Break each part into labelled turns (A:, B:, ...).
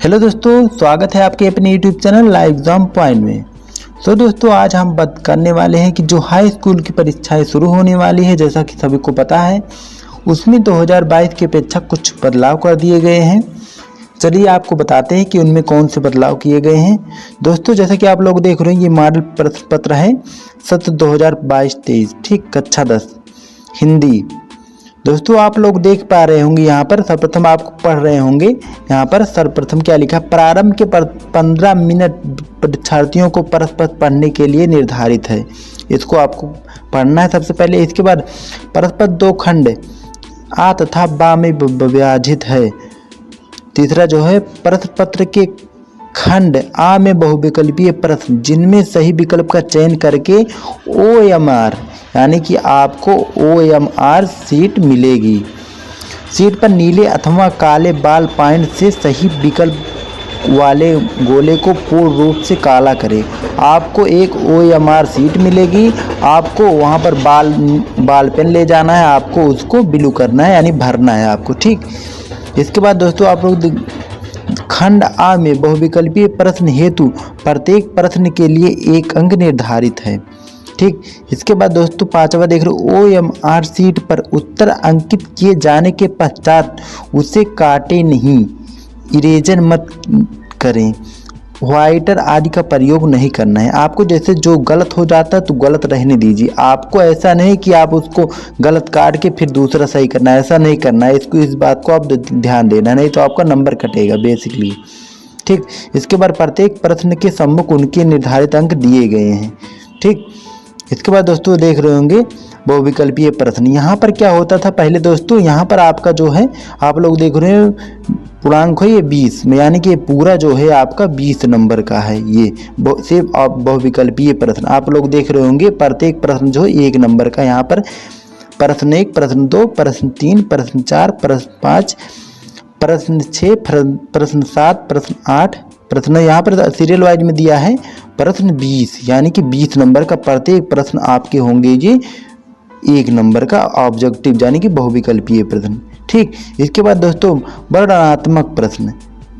A: Hello दोस्तों, स्वागत है आपके अपने YouTube channel live exam point में। दोस्तों आज हम बात करने वाले हैं कि जो हाई स्कूल की परीक्षाएं शुरू होने वाली है, जैसा कि सभी को पता है, उसमें 2022 की अपेक्षा कुछ बदलाव कर दिए गए हैं। चलिए आपको बताते हैं कि उनमें कौन से बदलाव किए गए हैं। दोस्तों जैसा कि आप लोग देख रहे हैं, ये मॉडल प्रश्न पत्र है सत्र 2022-23, ठीक, कक्षा 10 हिंदी। दोस्तों आप लोग देख पा रहे होंगे, यहाँ पर सर्वप्रथम आप पढ़ रहे होंगे, यहाँ पर सर्वप्रथम क्या लिखा, प्रारंभ के 15 मिनट परीक्षार्थियों को परस्पर पढ़ने के लिए निर्धारित है। इसको आपको पढ़ना है सबसे पहले। इसके बाद परस्पर दो खंड आ तथा बा में विभाजित है। तीसरा जो है, प्रश्न पत्र के खंड आ में बहुविकल्पीय प्रश्न जिनमें सही विकल्प का चयन करके OMR यानी कि आपको OMR सीट मिलेगी। सीट पर नीले अथवा काले बाल पॉइंट से सही विकल्प वाले गोले को पूर्ण रूप से काला करें। आपको एक OMR सीट मिलेगी। आपको वहां पर बाल पेन ले जाना है, आपको उसको ब्लू करना है यानी भरना है आपको, ठीक। इसके बाद दोस्तों आप लोग खंड आ में बहुविकल्पीय प्रश्न हेतु प्रत्येक प्रश्न के लिए 1 अंक निर्धारित है, ठीक। इसके बाद दोस्तों पांचवा देख रहे हो, OMR सीट पर उत्तर अंकित किए जाने के पश्चात उसे काटे नहीं, इरेजर मत करें, व्हाइटर आदि का प्रयोग नहीं करना है। आपको जैसे जो गलत हो जाता है तो गलत रहने दीजिए। आपको ऐसा नहीं कि आप उसको गलत काट के फिर दूसरा सही करना है, ऐसा नहीं करना है। इस बात को आप ध्यान देना, नहीं तो आपका नंबर कटेगा बेसिकली, ठीक। इसके बाद प्रत्येक प्रश्न के सम्मुख उनके निर्धारित अंक दिए गए हैं, ठीक। इसके बाद दोस्तों देख रहे होंगे बहुविकल्पीय प्रश्न। यहाँ पर क्या होता था पहले दोस्तों, यहाँ पर आपका जो है, आप लोग देख रहे हैं पूर्णांक है ये 20 में, यानी कि ये पूरा जो है आपका 20 नंबर का है। ये सिर्फ बहुविकल्पीय प्रश्न आप लोग देख रहे होंगे, प्रत्येक प्रश्न जो है 1 नंबर का। यहाँ पर प्रश्न 1, प्रश्न 2, प्रश्न 3, प्रश्न 4, प्रश्न 5, प्रश्न 6, प्रश्न 7, प्रश्न 8, प्रश्न यहाँ पर सीरियल वाइज में दिया है प्रश्न 20, यानी कि 20 नंबर का प्रत्येक प्रश्न आपके होंगे ये 1 नंबर का ऑब्जेक्टिव यानी कि बहुविकल्पीय प्रश्न, ठीक। इसके बाद दोस्तों वर्णनात्मक प्रश्न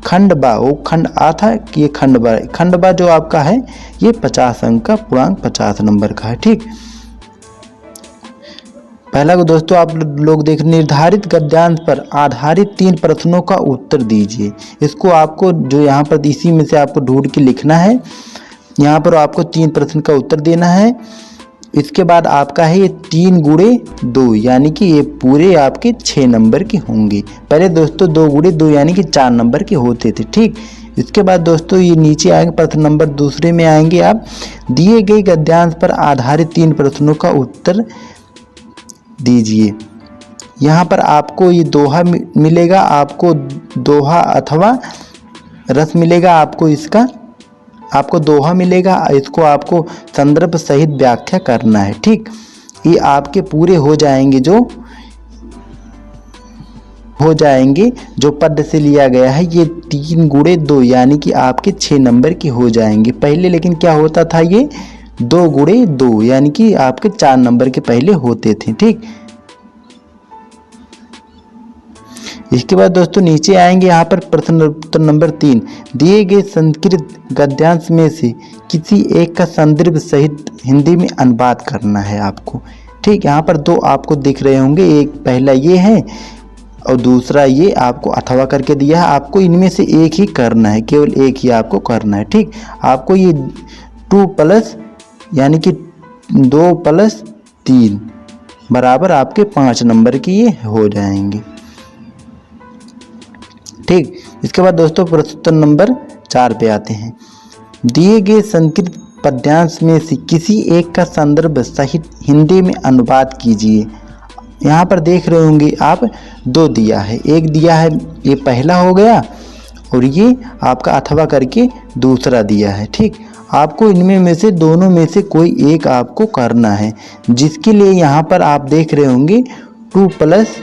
A: खंड बा, वो खंड आ था कि ये खंड बा जो आपका है ये 50 अंक का पूर्णांक 50 नंबर का है, ठीक। पहला को दोस्तों आप लोग देख, निर्धारित गद्यांश पर आधारित 3 प्रश्नों का उत्तर दीजिए। इसको आपको जो यहाँ पर इसी में से आपको ढूंढ के लिखना है। यहाँ पर आपको 3 प्रश्न का उत्तर देना है। इसके बाद आपका है ये 3 गुणे 2 यानी कि ये पूरे आपके 6 नंबर के होंगे। पहले दोस्तों 2 गुणे 2 यानी कि 4 नंबर के होते थे, ठीक। इसके बाद दोस्तों ये नीचे आएंगे, प्रश्न नंबर दूसरे में आएंगे आप, दिए गए गद्यांश पर आधारित 3 प्रश्नों का उत्तर दीजिए। यहाँ पर आपको ये दोहा मिलेगा, आपको दोहा अथवा रस मिलेगा, आपको इसका आपको दोहा मिलेगा। इसको आपको संदर्भ सहित व्याख्या करना है, ठीक। ये आपके पूरे हो जाएंगे जो पद से लिया गया है। ये 3 गुणे 2 यानी कि आपके 6 नंबर के हो जाएंगे। पहले लेकिन क्या होता था, ये 2 गुणे 2 यानी कि आपके 4 नंबर के पहले होते थे, ठीक। इसके बाद दोस्तों नीचे आएंगे, यहाँ पर प्रश्न उत्तर नंबर 3, दिए गए संस्कृत गद्यांश में से किसी एक का संदर्भ सहित हिंदी में अनुवाद करना है आपको, ठीक। यहाँ पर 2 आपको दिख रहे होंगे, एक पहला ये है और दूसरा ये आपको अथवा करके दिया है। आपको इनमें से एक ही करना है, केवल एक ही आपको करना है, ठीक। आपको ये 2 प्लस यानी कि 2 + 3 बराबर आपके 5 नंबर की ये हो जाएंगे, ठीक। इसके बाद दोस्तों प्रश्न नंबर 4 पे आते हैं, दिए गए संस्कृत पद्यांश में से किसी एक का संदर्भ सहित हिंदी में अनुवाद कीजिए। यहाँ पर देख रहे होंगे आप 2 दिया है, एक दिया है ये पहला हो गया और ये आपका अथवा करके दूसरा दिया है, ठीक। आपको इनमें में से दोनों में से कोई एक आपको करना है, जिसके लिए यहाँ पर आप देख रहे होंगे 2 +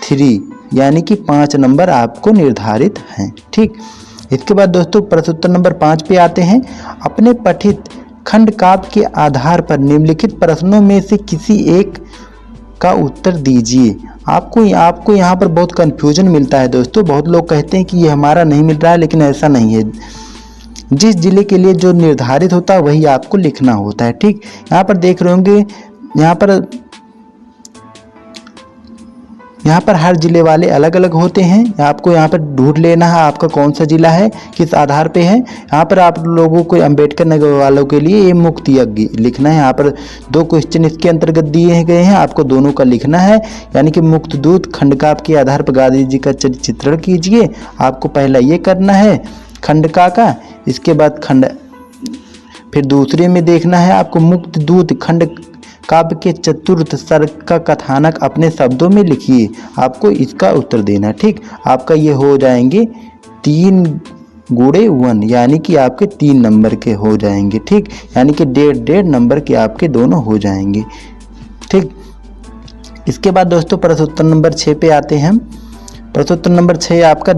A: 3 यानी कि 5 नंबर आपको निर्धारित हैं, ठीक। इसके बाद दोस्तों प्रश्न उत्तर नंबर 5 पे आते हैं, अपने पठित खंड काव्य के आधार पर निम्नलिखित प्रश्नों में से किसी एक का उत्तर दीजिए। आपको यहाँ पर बहुत कन्फ्यूजन मिलता है दोस्तों। बहुत लोग कहते हैं कि ये हमारा नहीं मिल रहा है, लेकिन ऐसा नहीं है। जिस जिले के लिए जो निर्धारित होता है वही आपको लिखना होता है। ठीक, यहाँ पर देख रहे होंगे, यहाँ पर हर जिले वाले अलग अलग होते हैं। आपको यहाँ पर ढूंढ लेना है आपका कौन सा जिला है, किस आधार पे है। यहाँ पर आप लोगों को अम्बेडकर नगर वालों के लिए ये मुक्त यज्ञ लिखना है। यहाँ पर 2 क्वेश्चन इसके अंतर्गत दिए गए हैं, आपको दोनों का लिखना है। यानी कि मुक्त दूत खंडकाप के आधार पर गांधी जी का चित्रण कीजिए। आपको पहला ये करना है खंडका का, इसके बाद फिर दूसरे में देखना है आपको मुक्त दूत खंड काव्य के चतुर्थ सर्ग का कथानक अपने शब्दों में लिखिए। आपको इसका उत्तर देना। ठीक, आपका ये हो जाएंगे 3 गुणे 1, यानी कि आपके 3 नंबर के हो जाएंगे। ठीक, यानी कि 1.5 नंबर के आपके दोनों हो जाएंगे। ठीक, इसके बाद दोस्तों प्रश्न उत्तर नंबर 6 पे आते हैं। प्रश्न उत्तर नंबर 6 आपका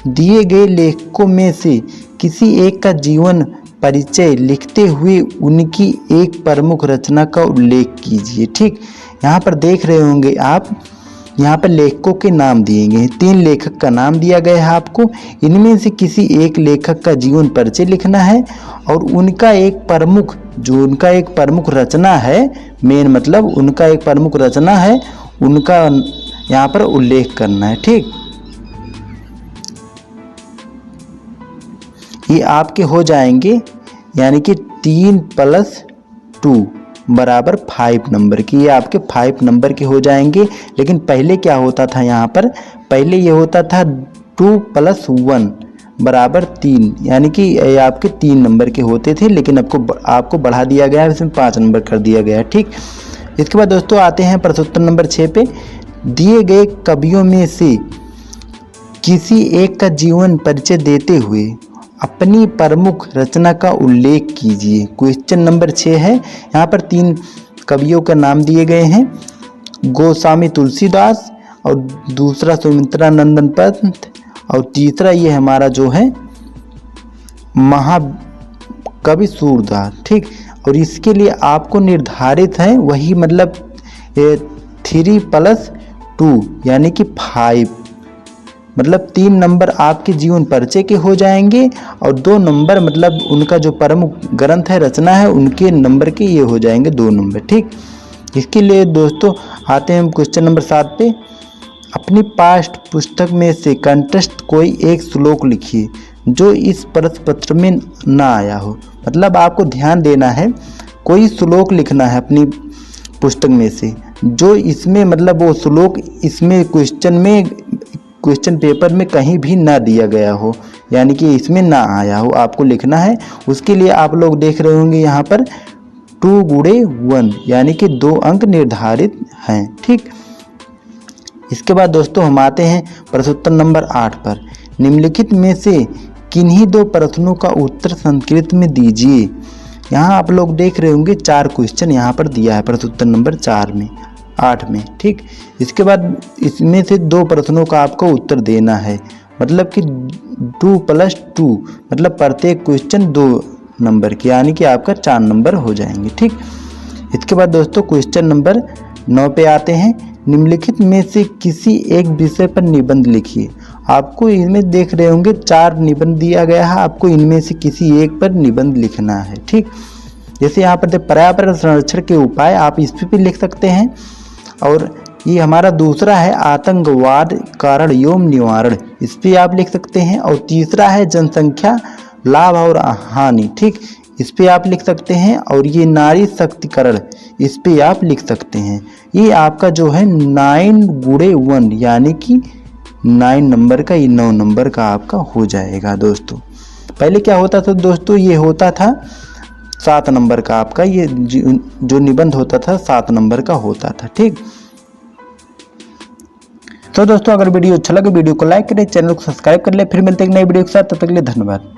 A: दिए गए लेखकों में से किसी एक का जीवन परिचय लिखते हुए उनकी एक प्रमुख रचना का उल्लेख कीजिए। ठीक, यहाँ पर देख रहे होंगे आप, यहाँ पर लेखकों के नाम दिए गए हैं। 3 लेखक का नाम दिया गया है आपको। इनमें से किसी एक लेखक का जीवन परिचय लिखना है और उनका एक प्रमुख रचना है, मेन मतलब उनका एक प्रमुख रचना है, उनका यहाँ पर उल्लेख करना है। ठीक, ये आपके हो जाएंगे, यानी कि 3 + 2 बराबर 5 नंबर की। ये आपके 5 नंबर के हो जाएंगे। लेकिन पहले क्या होता था, यहाँ पर पहले ये होता था 2 + 1 बराबर 3, यानी कि ये आपके 3 नंबर के होते थे। लेकिन आपको बढ़ा दिया गया है, इसमें 5 नंबर कर दिया गया है। ठीक, इसके बाद दोस्तों आते हैं प्रश्न उत्तर नंबर 6 पे। दिए गए कवियों में से किसी एक का जीवन परिचय देते हुए अपनी प्रमुख रचना का उल्लेख कीजिए। क्वेश्चन नंबर 6 है। यहाँ पर 3 कवियों का नाम दिए गए हैं, गोस्वामी तुलसीदास और दूसरा सुमित्रा नंदन पंत और तीसरा ये हमारा जो है महाकवि सूरदास। ठीक, और इसके लिए आपको निर्धारित है वही मतलब 3 + 2 यानी कि 5, मतलब 3 नंबर आपके जीवन परिचय के हो जाएंगे और 2 नंबर मतलब उनका जो प्रमुख ग्रंथ है, रचना है, उनके नंबर के ये हो जाएंगे 2 नंबर। ठीक, इसके लिए दोस्तों आते हैं क्वेश्चन नंबर 7 पे। अपनी पाठ्य पुस्तक में से कंठस्थ कोई एक श्लोक लिखिए जो इस प्रश्न पत्र में ना आया हो। मतलब आपको ध्यान देना है, कोई श्लोक लिखना है अपनी पुस्तक में से जो इसमें मतलब वो श्लोक इसमें क्वेश्चन पेपर में कहीं भी ना दिया गया हो, यानी कि इसमें ना आया हो, आपको लिखना है। उसके लिए आप लोग देख रहे होंगे यहाँ पर 2 गुणे 1 यानी कि 2 अंक निर्धारित हैं। ठीक, इसके बाद दोस्तों हम आते हैं प्रश्न उत्तर नंबर 8 पर। निम्नलिखित में से किन्हीं 2 प्रश्नों का उत्तर संस्कृत में दीजिए। यहाँ आप लोग देख रहे होंगे 4 क्वेश्चन यहाँ पर दिया है प्रश्न उत्तर नंबर 8 में। ठीक, इसके बाद इसमें से 2 प्रश्नों का आपको उत्तर देना है, मतलब कि 2 + 2 मतलब प्रत्येक क्वेश्चन 2 नंबर के, यानी कि आपका 4 नंबर हो जाएंगे। ठीक, इसके बाद दोस्तों क्वेश्चन नंबर 9 पे आते हैं। निम्नलिखित में से किसी एक विषय पर निबंध लिखिए। आपको इनमें देख रहे होंगे 4 निबंध दिया गया है, आपको इनमें से किसी एक पर निबंध लिखना है। ठीक, जैसे यहाँ पर पर्यावरण संरक्षण के उपाय, आप इस पर भी लिख सकते हैं। और ये हमारा दूसरा है आतंकवाद कारण एवं निवारण, इस पर आप लिख सकते हैं। और तीसरा है जनसंख्या लाभ और हानि। ठीक, इस पे आप लिख सकते हैं। और ये नारी शक्तिकरण, इस पे आप लिख सकते हैं। ये आपका जो है 9 गुणे 1 यानी कि 9 नंबर का, ये 9 नंबर का आपका हो जाएगा दोस्तों। पहले क्या होता था दोस्तों, ये होता था 7 नंबर का आपका, ये जो निबंध होता था 7 नंबर का होता था। ठीक, तो दोस्तों अगर वीडियो अच्छा लगे वीडियो को लाइक करें, चैनल को सब्सक्राइब कर ले। फिर मिलते हैं एक नई वीडियो के साथ, तब तक के लिए धन्यवाद।